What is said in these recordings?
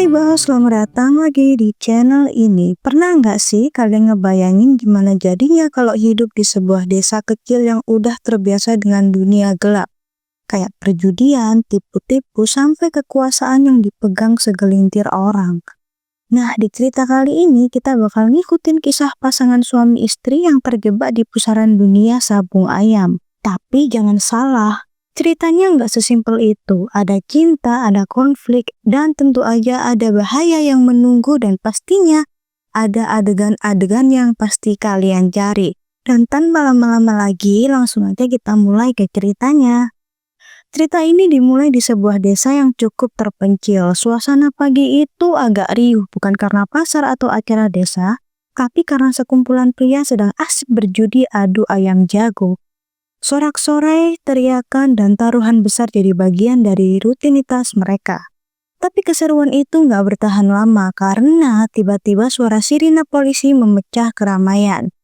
Bos, selamat datang lagi di channel ini. Pernah nggak sih kalian ngebayangin gimana jadinya kalau hidup di sebuah desa kecil yang udah terbiasa dengan dunia gelap? Kayak perjudian, tipu-tipu, sampai kekuasaan yang dipegang segelintir orang. Nah, di cerita kali ini kita bakal ngikutin kisah pasangan suami istri yang terjebak di pusaran dunia sabung ayam. Tapi jangan salah, ceritanya nggak sesimpel itu. Ada cinta, ada konflik, dan tentu aja ada bahaya yang menunggu dan pastinya ada adegan-adegan yang pasti kalian cari. Dan tanpa lama-lama lagi, langsung aja kita mulai ke ceritanya. Cerita ini dimulai di sebuah desa yang cukup terpencil. Suasana pagi itu agak riuh, bukan karena pasar atau acara desa, tapi karena sekumpulan pria sedang asik berjudi adu ayam jago. Sorak-sorai, teriakan, dan taruhan besar jadi bagian dari rutinitas mereka. Tapi keseruan itu nggak bertahan lama karena tiba-tiba suara sirine polisi memecah keramaian.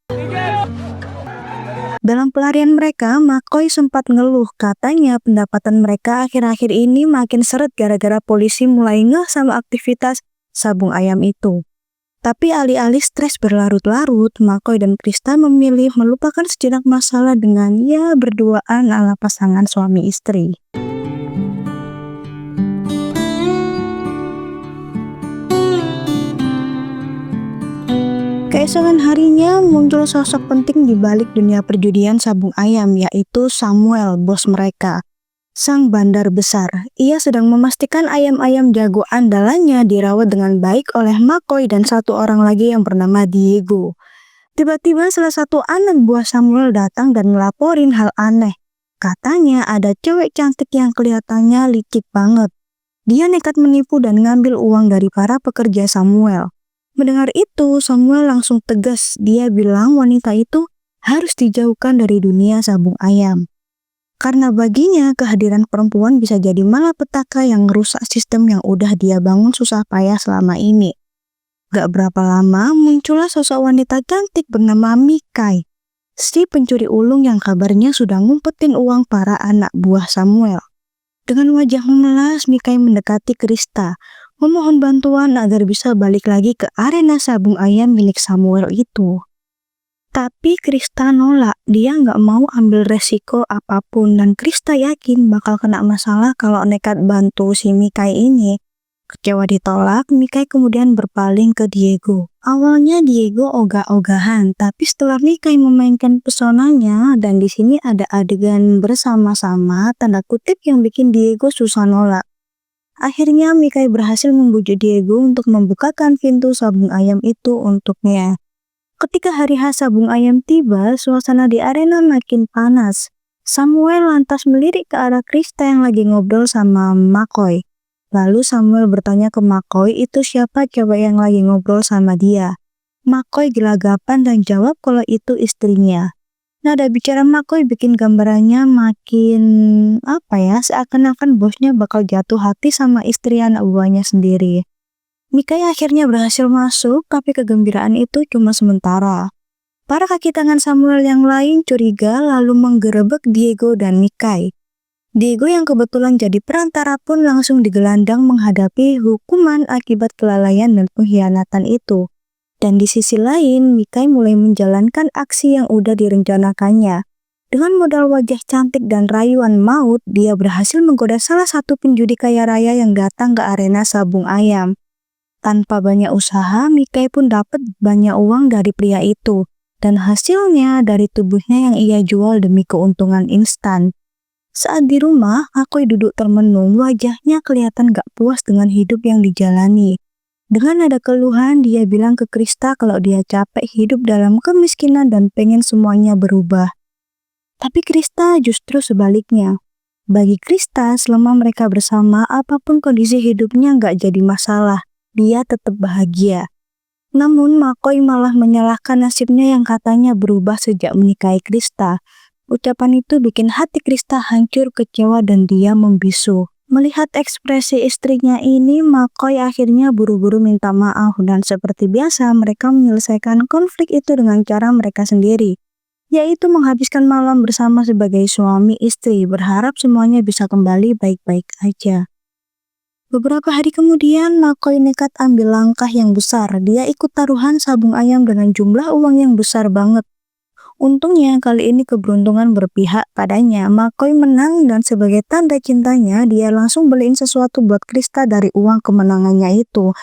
Dalam pelarian mereka, McCoy sempat ngeluh katanya pendapatan mereka akhir-akhir ini makin seret gara-gara polisi mulai ngeh sama aktivitas sabung ayam itu. Tapi alih-alih stres berlarut-larut, McCoy dan Krista memilih melupakan sejenak masalah dengan berduaan ala pasangan suami istri. Keesokan harinya muncul sosok penting di balik dunia perjudian sabung ayam, yaitu Samuel, bos mereka. Sang bandar besar, ia sedang memastikan ayam-ayam jago andalannya dirawat dengan baik oleh McCoy dan satu orang lagi yang bernama Diego. Tiba-tiba salah satu anak buah Samuel datang dan ngelaporin hal aneh. Katanya ada cewek cantik yang kelihatannya licik banget. Dia nekat menipu dan ngambil uang dari para pekerja Samuel. Mendengar itu, Samuel langsung tegas. Dia bilang wanita itu harus dijauhkan dari dunia sabung ayam. Karena baginya kehadiran perempuan bisa jadi malapetaka yang merusak sistem yang udah dia bangun susah payah selama ini. Gak berapa lama muncullah sosok wanita cantik bernama Mikai, si pencuri ulung yang kabarnya sudah ngumpetin uang para anak buah Samuel. Dengan wajah memelas, Mikai mendekati Krista, memohon bantuan agar bisa balik lagi ke arena sabung ayam milik Samuel itu. Tapi Krista nolak, dia nggak mau ambil resiko apapun dan Krista yakin bakal kena masalah kalau nekat bantu si Mikai ini. Kecewa ditolak, Mikai kemudian berpaling ke Diego. Awalnya Diego ogah-ogahan, tapi setelah Mikai memainkan pesonanya dan di sini ada adegan bersama-sama tanda kutip yang bikin Diego susah nolak. Akhirnya Mikai berhasil membujuk Diego untuk membukakan pintu sabung ayam itu untuknya. Ketika hari H sabung ayam tiba, suasana di arena makin panas. Samuel lantas melirik ke arah Krista yang lagi ngobrol sama McCoy. Lalu Samuel bertanya ke McCoy itu siapa cewek yang lagi ngobrol sama dia. McCoy gelagapan dan jawab kalau itu istrinya. Nada bicara McCoy bikin gambarannya makin seakan-akan bosnya bakal jatuh hati sama istri anak buahnya sendiri. Mikai akhirnya berhasil masuk, tapi kegembiraan itu cuma sementara. Para kaki tangan Samuel yang lain curiga lalu menggerebek Diego dan Mikai. Diego yang kebetulan jadi perantara pun langsung digelandang menghadapi hukuman akibat kelalaian dan pengkhianatan itu. Dan di sisi lain, Mikai mulai menjalankan aksi yang udah direncanakannya. Dengan modal wajah cantik dan rayuan maut, dia berhasil menggoda salah satu penjudi kaya raya yang datang ke arena sabung ayam. Tanpa banyak usaha, Mikai pun dapat banyak uang dari pria itu. Dan hasilnya dari tubuhnya yang ia jual demi keuntungan instan. Saat di rumah, McCoy duduk termenung, wajahnya kelihatan gak puas dengan hidup yang dijalani. Dengan ada keluhan, dia bilang ke Krista kalau dia capek hidup dalam kemiskinan dan pengen semuanya berubah. Tapi Krista justru sebaliknya. Bagi Krista, selama mereka bersama, apapun kondisi hidupnya gak jadi masalah. Dia tetap bahagia. Namun McCoy malah menyalahkan nasibnya yang katanya berubah sejak menikahi Krista. Ucapan itu bikin hati Krista hancur, kecewa, dan dia membisu. Melihat ekspresi istrinya ini, McCoy akhirnya buru-buru minta maaf dan seperti biasa mereka menyelesaikan konflik itu dengan cara mereka sendiri, yaitu menghabiskan malam bersama sebagai suami istri, berharap semuanya bisa kembali baik-baik aja. Beberapa hari kemudian, McCoy nekat ambil langkah yang besar. Dia ikut taruhan sabung ayam dengan jumlah uang yang besar banget. Untungnya kali ini keberuntungan berpihak padanya. McCoy menang dan sebagai tanda cintanya, dia langsung beliin sesuatu buat Krista dari uang kemenangannya itu.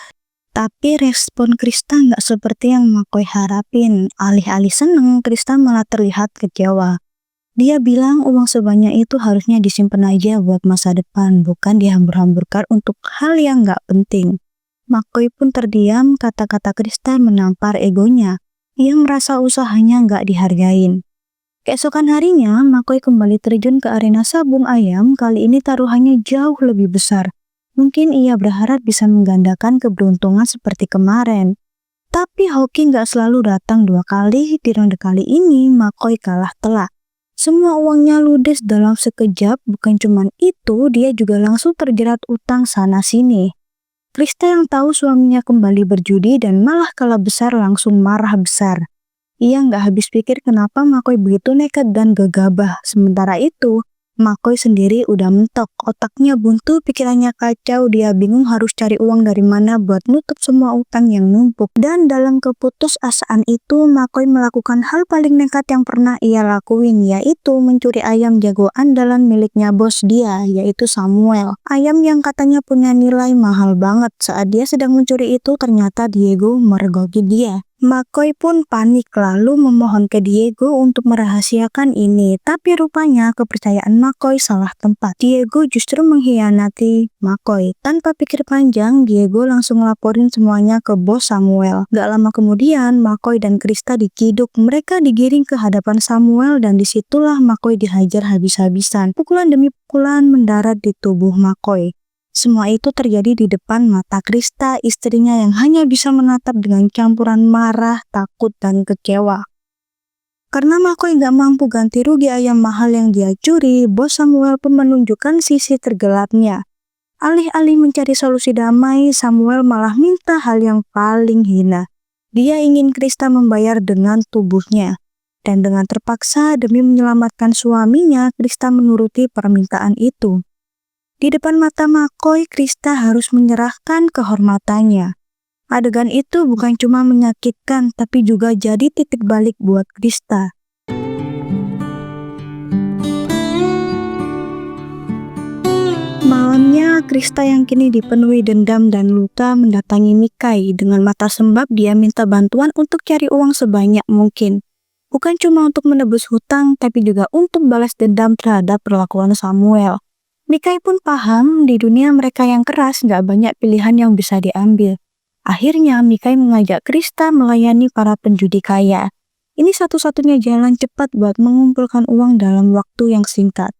Tapi respon Krista nggak seperti yang McCoy harapin. Alih-alih seneng, Krista malah terlihat kecewa. Dia bilang uang sebanyak itu harusnya disimpan aja buat masa depan, bukan dihambur-hamburkan untuk hal yang nggak penting. McCoy pun terdiam, kata-kata Krista menampar egonya. Ia merasa usahanya nggak dihargain. Keesokan harinya, McCoy kembali terjun ke arena sabung ayam, kali ini taruhannya jauh lebih besar. Mungkin ia berharap bisa menggandakan keberuntungan seperti kemarin. Tapi hoki nggak selalu datang 2 kali, di ronde kali ini McCoy kalah telak. Semua uangnya ludes dalam sekejap, bukan cuman itu, dia juga langsung terjerat utang sana-sini. Krista yang tahu suaminya kembali berjudi dan malah kalah besar langsung marah besar. Ia nggak habis pikir kenapa McCoy begitu nekat dan gegabah. Sementara itu, McCoy sendiri udah mentok, otaknya buntu, pikirannya kacau, dia bingung harus cari uang dari mana buat nutup semua utang yang numpuk. Dan dalam keputusasaan itu, McCoy melakukan hal paling nekat yang pernah ia lakuin, yaitu mencuri ayam jago andalan miliknya bos dia, yaitu Samuel. Ayam yang katanya punya nilai mahal banget. Saat dia sedang mencuri itu, ternyata Diego mergoki dia. McCoy pun panik lalu memohon ke Diego untuk merahasiakan ini, tapi rupanya kepercayaan McCoy salah tempat. Diego justru mengkhianati McCoy. Tanpa pikir panjang, Diego langsung laporin semuanya ke bos Samuel. Gak lama kemudian, McCoy dan Krista dikiduk. Mereka digiring ke hadapan Samuel dan disitulah McCoy dihajar habis-habisan. Pukulan demi pukulan mendarat di tubuh McCoy. Semua itu terjadi di depan mata Krista, istrinya yang hanya bisa menatap dengan campuran marah, takut, dan kecewa. Karena McCoy gak mampu ganti rugi ayam mahal yang dia curi, bos Samuel pun menunjukkan sisi tergelapnya. Alih-alih mencari solusi damai, Samuel malah minta hal yang paling hina. Dia ingin Krista membayar dengan tubuhnya. Dan dengan terpaksa demi menyelamatkan suaminya, Krista menuruti permintaan itu. Di depan mata McCoy, Krista harus menyerahkan kehormatannya. Adegan itu bukan cuma menyakitkan, tapi juga jadi titik balik buat Krista. Malamnya, Krista yang kini dipenuhi dendam dan luka mendatangi Mikai. Dengan mata sembab, dia minta bantuan untuk cari uang sebanyak mungkin. Bukan cuma untuk menebus hutang, tapi juga untuk balas dendam terhadap perlakuan Samuel. Mikai pun paham di dunia mereka yang keras gak banyak pilihan yang bisa diambil. Akhirnya Mikai mengajak Krista melayani para penjudi kaya. Ini satu-satunya jalan cepat buat mengumpulkan uang dalam waktu yang singkat.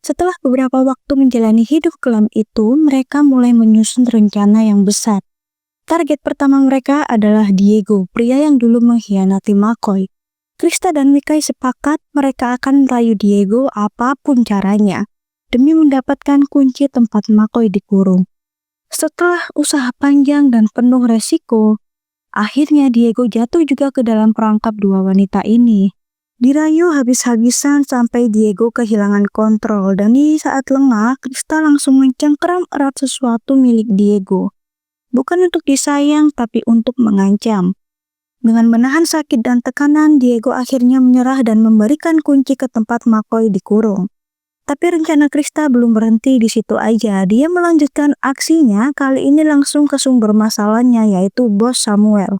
Setelah beberapa waktu menjalani hidup kelam itu, mereka mulai menyusun rencana yang besar. Target pertama mereka adalah Diego, pria yang dulu mengkhianati McCoy. Krista dan Mikai sepakat mereka akan merayu Diego apapun caranya, demi mendapatkan kunci tempat McCoy dikurung. Setelah usaha panjang dan penuh resiko, akhirnya Diego jatuh juga ke dalam perangkap dua wanita ini. Dirayu habis-habisan sampai Diego kehilangan kontrol, dan di saat lengah, Krista langsung mencengkeram erat sesuatu milik Diego. Bukan untuk disayang, tapi untuk mengancam. Dengan menahan sakit dan tekanan, Diego akhirnya menyerah dan memberikan kunci ke tempat McCoy dikurung. Tapi rencana Krista belum berhenti di situ aja. Dia melanjutkan aksinya, kali ini langsung ke sumber masalahnya, yaitu bos Samuel.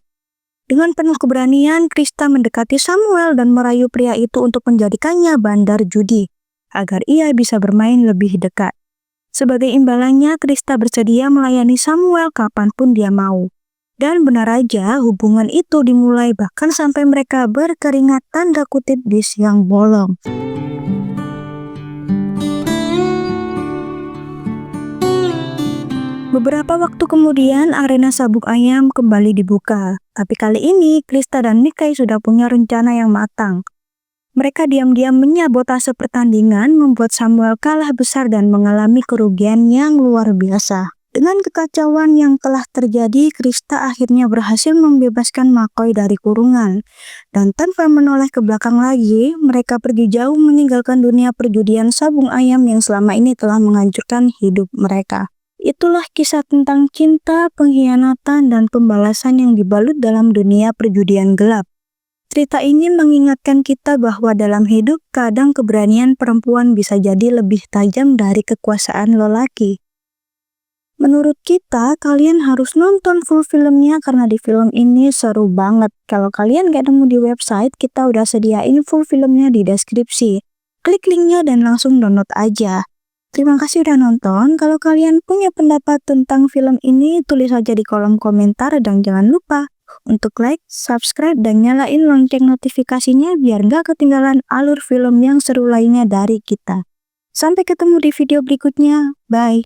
Dengan penuh keberanian, Krista mendekati Samuel dan merayu pria itu untuk menjadikannya bandar judi, agar ia bisa bermain lebih dekat. Sebagai imbalannya, Krista bersedia melayani Samuel kapanpun dia mau. Dan benar aja, hubungan itu dimulai bahkan sampai mereka berkeringat tanda kutip di siang bolong. Beberapa waktu kemudian, arena sabung ayam kembali dibuka. Tapi kali ini, Krista dan Mikai sudah punya rencana yang matang. Mereka diam-diam menyabotase pertandingan, membuat Samuel kalah besar dan mengalami kerugian yang luar biasa. Dengan kekacauan yang telah terjadi, Krista akhirnya berhasil membebaskan McCoy dari kurungan. Dan tanpa menoleh ke belakang lagi, mereka pergi jauh meninggalkan dunia perjudian sabung ayam yang selama ini telah menghancurkan hidup mereka. Itulah kisah tentang cinta, pengkhianatan, dan pembalasan yang dibalut dalam dunia perjudian gelap. Cerita ini mengingatkan kita bahwa dalam hidup kadang keberanian perempuan bisa jadi lebih tajam dari kekuasaan lelaki. Menurut kita, kalian harus nonton full filmnya karena di film ini seru banget. Kalau kalian gak nemu di website, kita udah sediain full filmnya di deskripsi. Klik linknya dan langsung download aja. Terima kasih udah nonton. Kalau kalian punya pendapat tentang film ini, tulis aja di kolom komentar dan jangan lupa untuk like, subscribe, dan nyalain lonceng notifikasinya biar gak ketinggalan alur film yang seru lainnya dari kita. Sampai ketemu di video berikutnya. Bye!